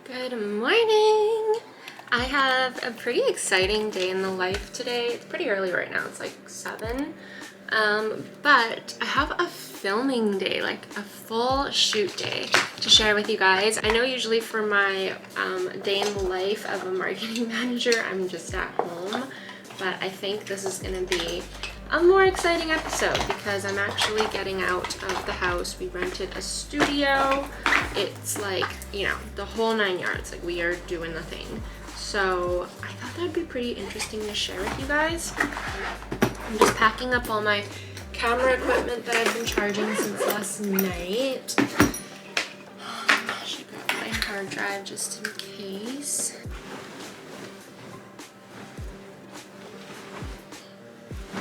Good morning! I have a pretty exciting day in the life today. It's pretty early right now, it's like 7. But I have a filming day, like a full shoot day to share with you guys. I know usually for my day in the life of a marketing manager, I'm just at home, but I think this is gonna be a more exciting episode because I'm actually getting out of the house. We rented a studio. It's like, you know, the whole 9 yards. Like, we are doing the thing. So I thought that'd be pretty interesting to share with you guys. I'm just packing up all my camera equipment that I've been charging since last night. I should grab my hard drive just in case.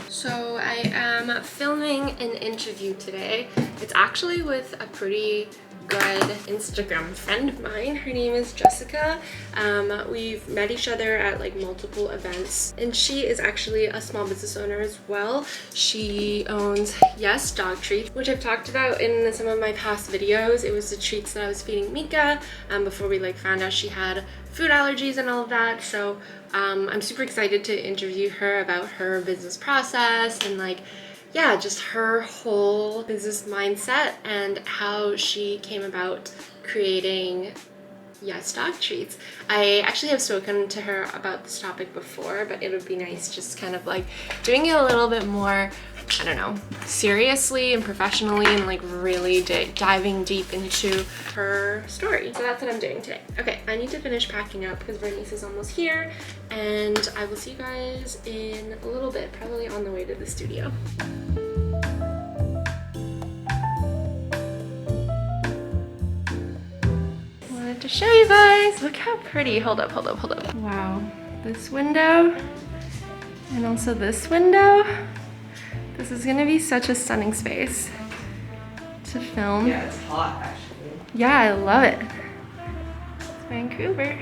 So I am filming an interview today. It's actually with a pretty good Instagram friend of mine. Her name is Jessica. We've met each other at like multiple events, and she is actually a small business owner as well. She owns Zest Dog Treats, which I've talked about in some of my past videos. It was the treats that I was feeding Mika before we like found out she had food allergies and all of that. So I'm super excited to interview her about her business process and like, yeah, just her whole business mindset and how she came about creating Zest Dog Treats. I actually have spoken to her about this topic before, but it would be nice just kind of like doing it a little bit more, I don't know, seriously and professionally, and like really diving deep into her story. So that's what I'm doing today. Okay, I need to finish packing up because Bernice is almost here, and I will see you guys in a little bit, probably on the way to the studio. Wanted to show you guys, look how pretty. Hold up. Wow, this window and also this window. This is gonna be such a stunning space to film. Yeah, it's hot actually. Yeah, I love it. It's Vancouver.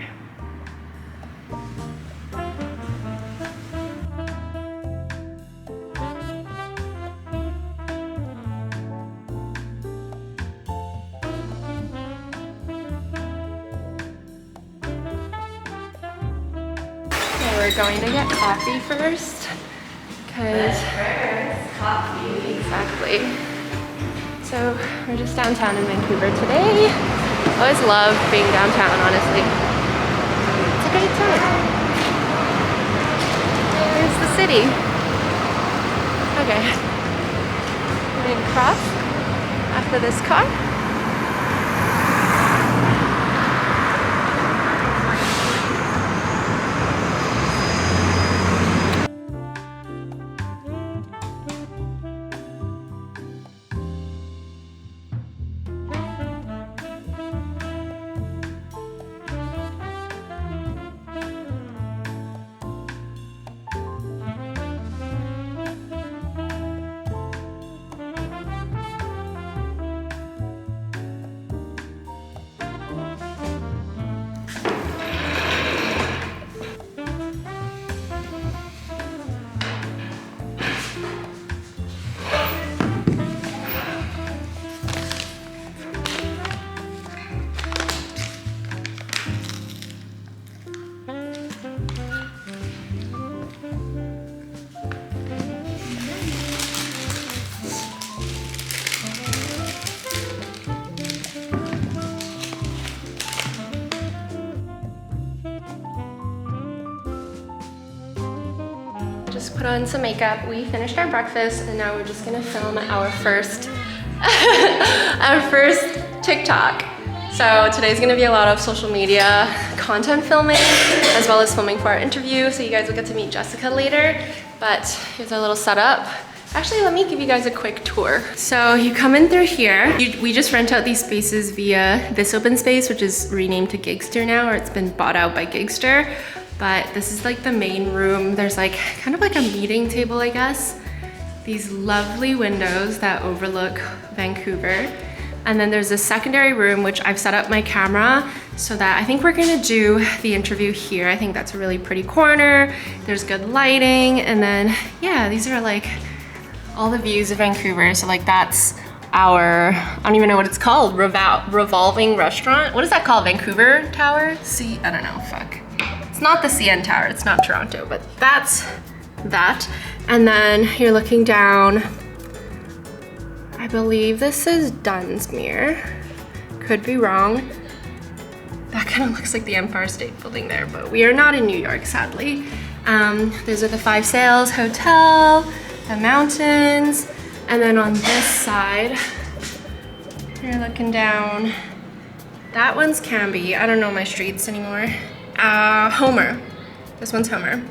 So we're going to get coffee first. Coffee. Exactly. So we're just downtown in Vancouver today. I always love being downtown, honestly. It's a great time. Here's the city. Okay. We're gonna cross after this car. Just put on some makeup. We finished our breakfast and now we're just gonna film our first our first TikTok. So today's gonna be a lot of social media content filming as well as filming for our interview. So you guys will get to meet Jessica later. But here's our little setup. Actually, let me give you guys a quick tour. So you come in through here. We just rent out these spaces via this open space, which is renamed to Gigster now, or it's been bought out by Gigster. But this is like the main room. There's like kind of like a meeting table, I guess. These lovely windows that overlook Vancouver. And then there's a secondary room, which I've set up my camera so that I think we're gonna do the interview here. I think that's a really pretty corner. There's good lighting. And then, yeah, these are like all the views of Vancouver. So like that's our, I don't even know what it's called, revolving restaurant. What is that called? Vancouver Tower? I don't know, fuck. It's not the CN Tower, it's not Toronto, but that's that. And then you're looking down, I believe this is Dunsmuir. Could be wrong. That kind of looks like the Empire State Building there, but we are not in New York, sadly. Those are the Five Sails Hotel, the mountains, and then on this side, you're looking down. That one's Canby. I don't know my streets anymore. Homer. This one's Homer.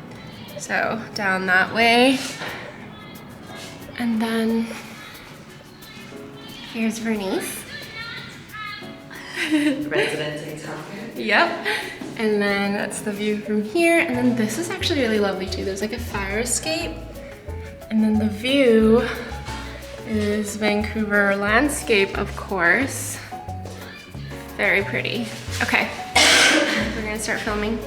So down that way. And then here's Vernice. Residence in town. Yep. And then that's the view from here. And then this is actually really lovely too. There's like a fire escape. And then the view is Vancouver landscape, of course. Very pretty. Okay, we're gonna start filming.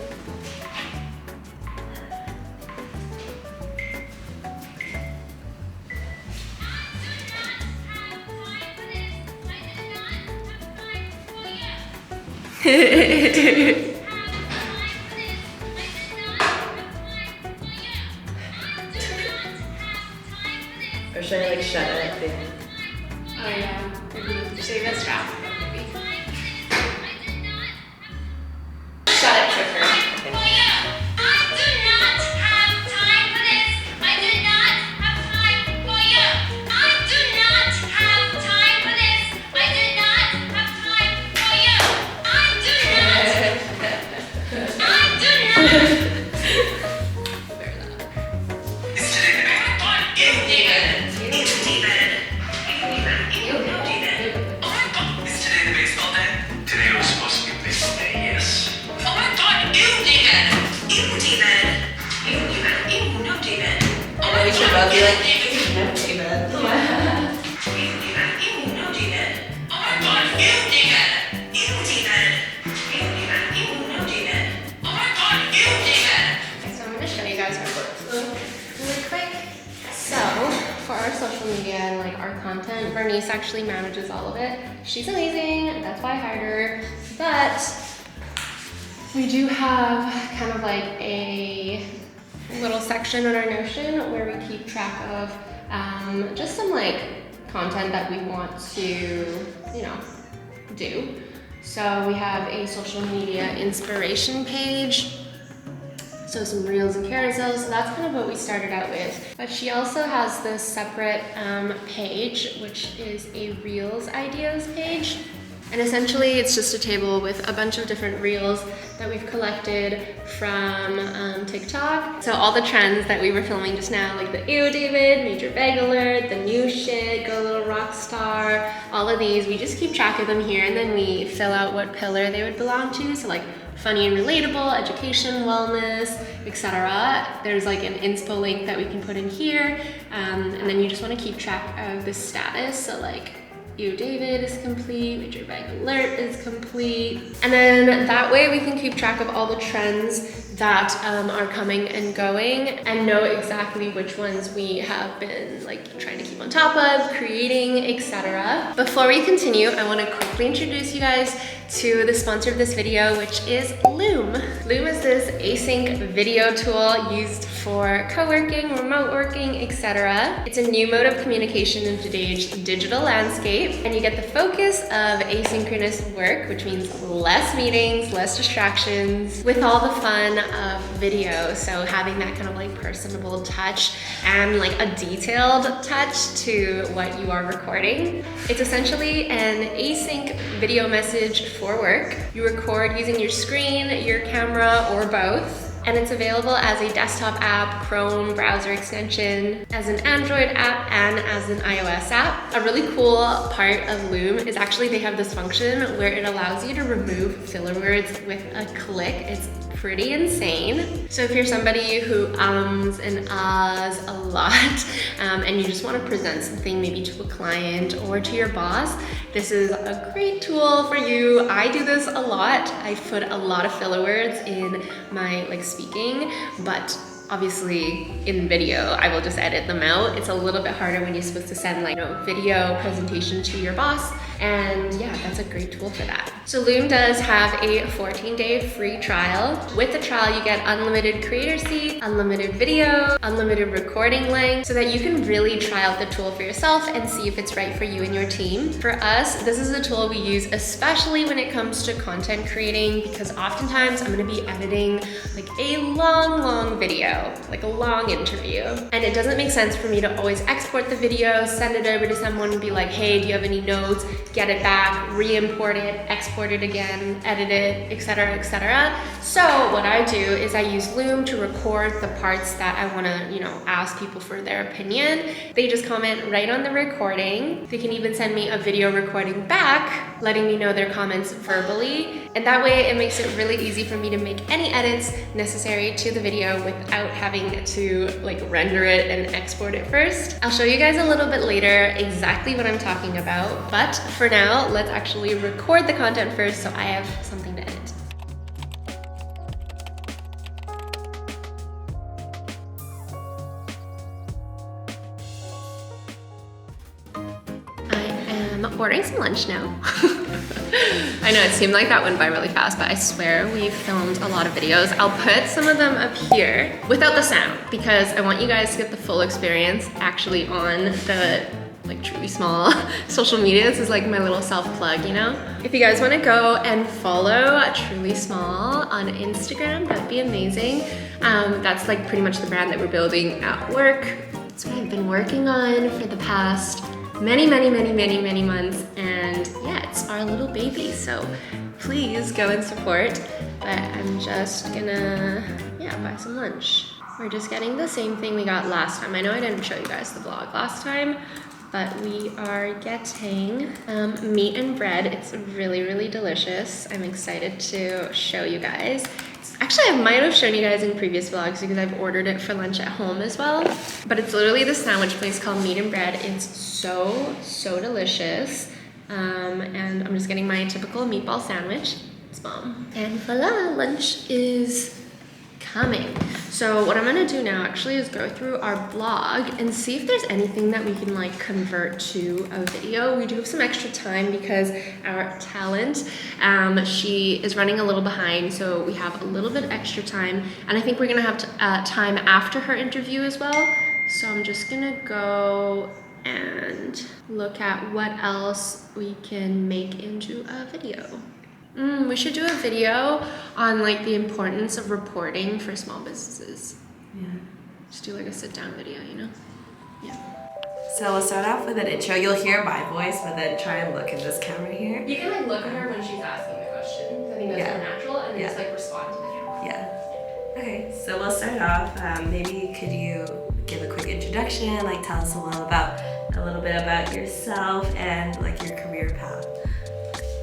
Or should I like shut it thing? Oh yeah, save that strap. Shut it quicker. I'll be like, no, David. So I'm gonna show you guys our workflow really quick. So for our social media and like our content, Bernice actually manages all of it. She's amazing, that's why I hired her. But we do have kind of like a little section on our Notion where we keep track of just some like content that we want to, do. So we have a social media inspiration page. So some reels and carousels, so that's kind of what we started out with. But she also has this separate page, which is a reels ideas page. And essentially it's just a table with a bunch of different reels that we've collected from TikTok. So all the trends that we were filming just now, like the Ew David, Major Bag Alert, the new shit, Go Little Rock Star, all of these, we just keep track of them here and then we fill out what pillar they would belong to. So like funny and relatable, education, wellness, etc. There's like an inspo link that we can put in here. And then you just want to keep track of the status. So like Ew David is complete, Major Bag Alert is complete. And then that way we can keep track of all the trends that are coming and going and know exactly which ones we have been like trying to keep on top of, creating, etc. Before we continue, I want to quickly introduce you guys to the sponsor of this video, which is Loom. Loom is this async video tool used for co-working, remote working, etc. It's a new mode of communication in today's digital landscape, and you get the focus of asynchronous work, which means less meetings, less distractions, with all the fun of video. So having that kind of like personable touch and like a detailed touch to what you are recording. It's essentially an async video message for work. You record using your screen, your camera, or both. And it's available as a desktop app, Chrome browser extension, as an Android app, and as an iOS app. A really cool part of Loom is actually they have this function where it allows you to remove filler words with a click. It's pretty insane. So if you're somebody who ums and ahs a lot and you just want to present something maybe to a client or to your boss, this is a great tool for you. I do this a lot. I put a lot of filler words in my speaking, but obviously in video, I will just edit them out. It's a little bit harder when you're supposed to send like, video presentation to your boss. And yeah, that's a great tool for that. So Loom does have a 14-day free trial. With the trial, you get unlimited creator seats, unlimited video, unlimited recording length, so that you can really try out the tool for yourself and see if it's right for you and your team. For us, this is a tool we use especially when it comes to content creating, because oftentimes I'm gonna be editing like a long video, like a long interview. And it doesn't make sense for me to always export the video, send it over to someone and be like, hey, do you have any notes? Get it back, re-import it, export it again, edit it, etc., etc. So what I do is I use Loom to record the parts that I want to, ask people for their opinion. They just comment right on the recording. They can even send me a video recording back, letting me know their comments verbally. And that way it makes it really easy for me to make any edits necessary to the video without having to render it and export it first. I'll show you guys a little bit later exactly what I'm talking about, but for now, let's actually record the content first so I have something to edit. Ordering some lunch now. I know it seemed like that went by really fast, but I swear we've filmed a lot of videos. I'll put some of them up here without the sound because I want you guys to get the full experience actually on the truly small social media. This is like my little self-plug, If you guys want to go and follow Truly Small on Instagram, that'd be amazing. That's pretty much the brand that we're building at work. It's what I've been working on for the past many months, and yeah, it's our little baby, so please go and support. But I'm just gonna buy some lunch. We're just getting the same thing we got last time. I know I didn't show you guys the vlog last time, but we are getting meat and bread. It's really delicious. I'm excited to show you guys. Actually, I might have shown you guys in previous vlogs because I've ordered it for lunch at home as well. But it's literally this sandwich place called Meat and Bread. It's so delicious. And I'm just getting my typical meatball sandwich. It's bomb. And voila, lunch is coming. So what I'm gonna do now actually is go through our blog and see if there's anything that we can convert to a video. We do have some extra time because our talent, she is running a little behind, so we have a little bit extra time. And I think we're gonna have time after her interview as well. So I'm just gonna go and look at what else we can make into a video. We should do a video on the importance of reporting for small businesses. Yeah. Just do a sit down video, Yeah. So we'll start off with an intro. You'll hear my voice, but then try and look in this camera here. You can look at her when she's asking the questions. I think that's more natural, and just respond to the camera. Yeah. Okay, so we'll start off. Maybe could you give a quick introduction, tell us a little bit about yourself and your career path.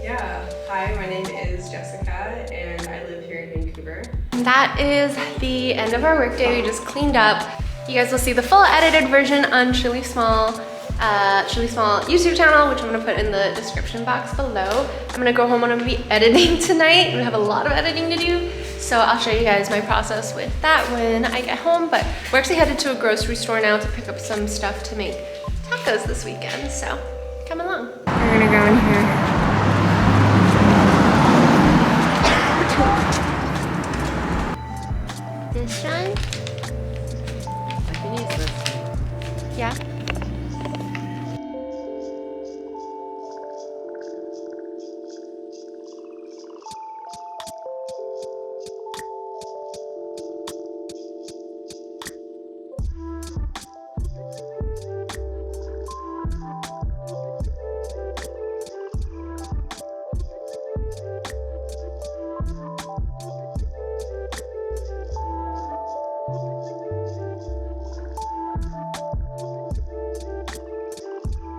Yeah, hi, my name is Jessica and I live here in Vancouver. That is the end of our workday. We just cleaned up. You guys will see the full edited version on Truly Small YouTube channel, which I'm gonna put in the description box below. I'm gonna go home and I'm gonna be editing tonight. We have a lot of editing to do. So I'll show you guys my process with that when I get home, but we're actually headed to a grocery store now to pick up some stuff to make tacos this weekend, so come along. We're gonna go in here. This one? I can use this. Yeah.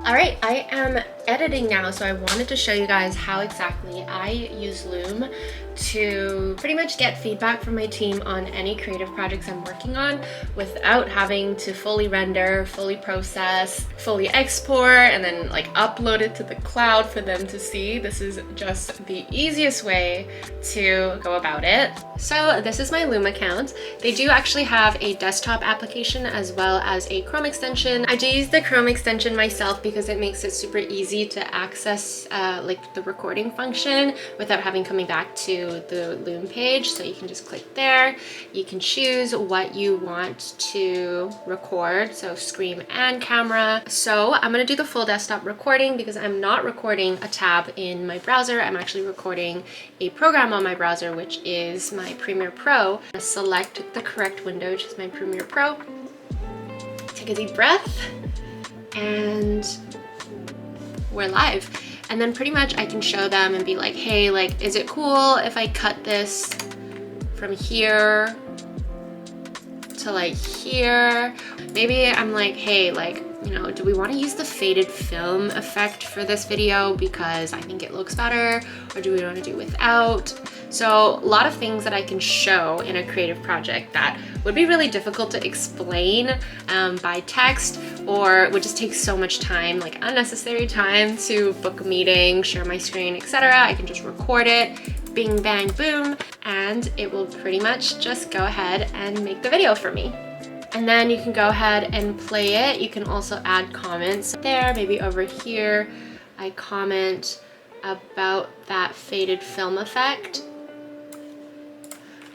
All right, I am editing now, so I wanted to show you guys how exactly I use Loom to pretty much get feedback from my team on any creative projects I'm working on without having to fully render, fully process, fully export, and then like upload it to the cloud for them to see. This is just the easiest way to go about it. So this is my Loom account. They do actually have a desktop application as well as a Chrome extension. I do use the Chrome extension myself because it makes it super easy to access like the recording function without having coming back to the Loom page. So you can just click there. You can choose what you want to record, so screen and camera. So I'm gonna do the full desktop recording because I'm not recording a tab in my browser. I'm actually recording a program on my browser, which is my Premiere Pro. Select the correct window, which is my Premiere Pro. Take a deep breath, and we're live. And then pretty much I can show them and be like, hey, like, is it cool if I cut this from here to like here? Maybe I'm like, hey, like, you know, do we want to use the faded film effect for this video because I think it looks better, or do we want to do without? So a lot of things that I can show in a creative project that would be really difficult to explain by text, or would just take so much time, like unnecessary time to book a meeting, share my screen, etc. I can just record it, bing, bang, boom, and it will pretty much just go ahead and make the video for me. And then you can go ahead and play it. You can also add comments there. Maybe over here, I comment about that faded film effect.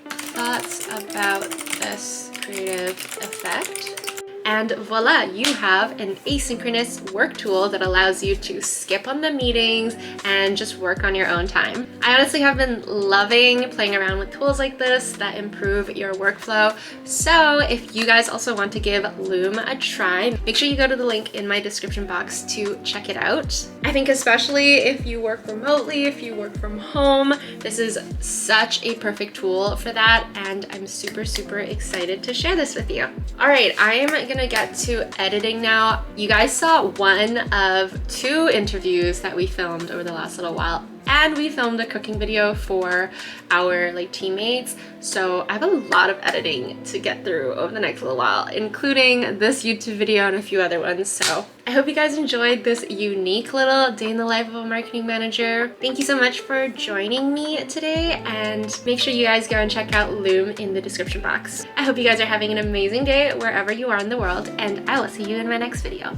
Thoughts about this creative effect. And voila, you have an asynchronous work tool that allows you to skip on the meetings and just work on your own time. I honestly have been loving playing around with tools like this that improve your workflow. So if you guys also want to give Loom a try, make sure you go to the link in my description box to check it out. I think especially if you work remotely, if you work from home, this is such a perfect tool for that, and I'm super, super excited to share this with you. All right, I am gonna get to editing now. You guys saw one of 2 interviews that we filmed over the last little while, and we filmed a cooking video for our like teammates. So I have a lot of editing to get through over the next little while, including this YouTube video and a few other ones. So I hope you guys enjoyed this unique little day in the life of a marketing manager. Thank you so much for joining me today, and make sure you guys go and check out Loom in the description box. I hope you guys are having an amazing day wherever you are in the world, and I will see you in my next video.